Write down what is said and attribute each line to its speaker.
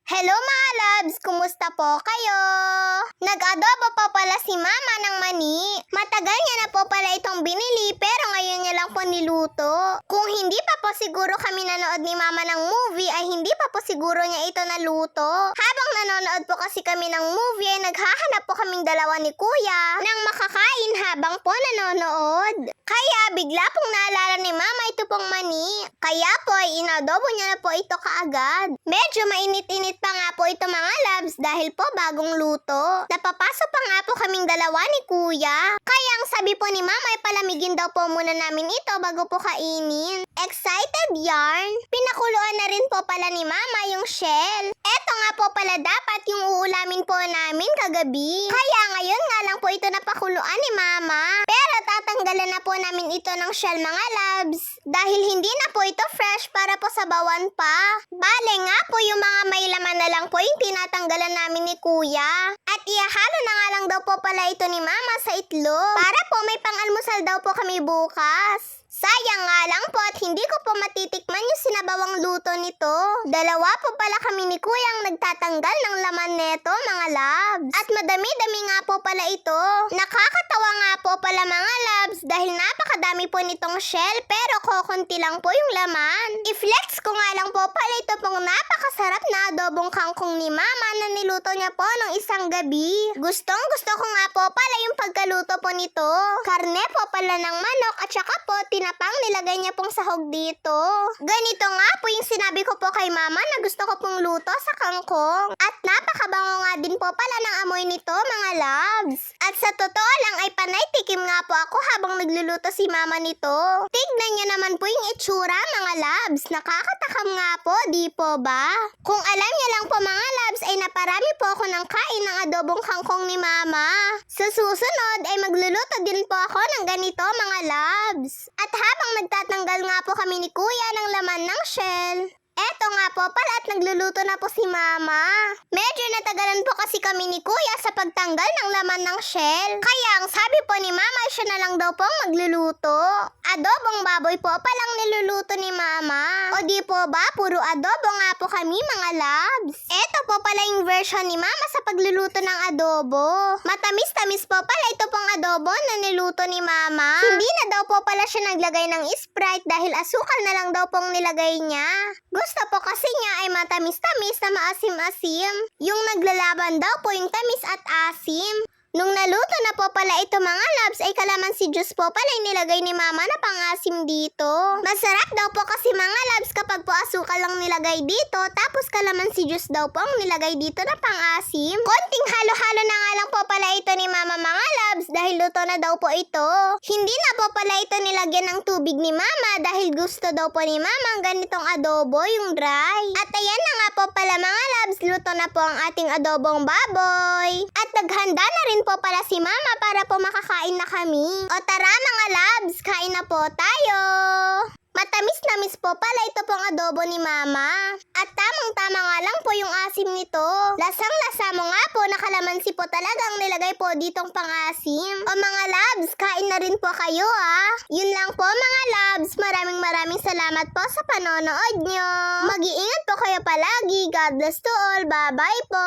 Speaker 1: Hello mga loves! Kumusta po kayo? Nag-adobo po pala si mama ng mani. Matagal niya na po pala itong binili pero ngayon niya lang po niluto. Kung hindi pa po siguro kami nanood ni mama ng movie ay hindi pa po siguro niya ito naluto. Habang nanonood po kasi kami ng movie ay naghahanap po kaming dalawa ni kuya ng makakain habang po nanonood. Kaya bigla pong naalala ni mama ito pong mani. Kaya po ay inadobo niya na po ito kaagad. Medyo mainit-init pa nga po ito mga loves dahil po bagong luto. Napapasok pa nga po kaming dalawa ni kuya. Kaya ang sabi po ni mama ay palamigin daw po muna namin ito bago po kainin. Excited yarn? Pinakuluan na rin po pala ni mama yung shell. Eto nga po pala dapat yung uulamin po namin kagabi. Kaya ngayon nga lang po ito napakuluan ni mama. Pero tatanggalan na po namin ito ng shell mga loves. Dahil hindi na po ito fresh para po sa bawan pa. Bale nga po yung mga may laman na lang po yung tinatanggalan namin ni kuya. At ihahalo na nga lang daw po pala ito ni mama sa itlog. Para po may pang-almusal daw po kami bukas. Sayang nga lang po at hindi ko po matitikman yung sinabawang luto nito. Dalawa po pala kami ni kuya ang nagtatanggal ng laman neto mga loves. At madami-dami nga po pala ito. Nakakatawa nga po pala mga loves dahil napakadami po nitong shell pero kokonti lang po yung laman. I-flex ko nga lang po pala ito pong napakasarap na adobong kangkong ni mama na niluto niya po nung isang gabi. Gustong gusto ko nga po pala yung pagkaluto po nito. Karne po pala ng manok at saka po tinapang nilagay niya pong sahog dito. Ganito nga po yung sinabi ko po kay mama na gusto ko pong luto sa kangkong. At napakabango nga din po pala ng amoy nito mga loves. At sa totoo lang ay panay tikim nga po ako habang nagluluto si mama nito. Tignan niyo naman po yung itsura mga loves. Nakakatakam nga po, di po ba? Kung alam niyo lang po mga loves ay naparami po ako ng kain ng adobong kangkong ni mama. Sa susunod ay magluluto din po ako ng ganito mga loves. At habang nagtatanggal nga po kami ni kuya ng laman ng shell, eto nga po pala at nagluluto na po si mama. Medyo natagalan po kasi kami ni kuya sa pagtanggal ng laman ng shell. Kaya ang sabi po ni mama siya na lang daw pong magluluto. Adobong baboy po palang niluluto ni mama. O di po ba, puro adobo nga po kami mga loves. Eto po pala yung version ni mama sa pagluluto ng adobo. Matamis-tamis po pala ito pong adobo na niluto ni mama. Hindi na daw po pala siya naglagay ng Sprite dahil asukal na lang daw pong nilagay niya. Gusto po kasi niya ay matamis-tamis na maasim-asim. Yung naglalaban daw po yung tamis at asim. Nung naluto na po pala ito mga loves ay kalamansi juice po pala yung nilagay ni mama na pang-asim dito. Masarap daw po kasi mga loves kapag po asukal lang nilagay dito tapos kalamansi juice daw po ang nilagay dito na pang-asim. Konting halo-halo na nga lang po pala ito ni mama mga loves dahil luto na daw po ito. Hindi na po pala ito nilagyan ng tubig ni mama dahil gusto daw po ni mama ang ganitong adobo, yung dry. At ayan na nga po pala mga loves, luto na po ang ating adobong baboy. At naghanda na rin po pala si mama para po makakain na kami. O tara mga loves, kain na po tayo. Matamis-tamis po pala ito pong adobo ni mama. At tamang-tama nga lang po yung asim nito. Lasang-lasa mo nga po na kalamansi po talagang nilagay po ditong pang-asim. O mga loves, kain na rin po kayo ah. Yun lang po mga loves, maraming salamat po sa panonood nyo. Mag-iingat po kayo palagi. God bless to all. Bye-bye po.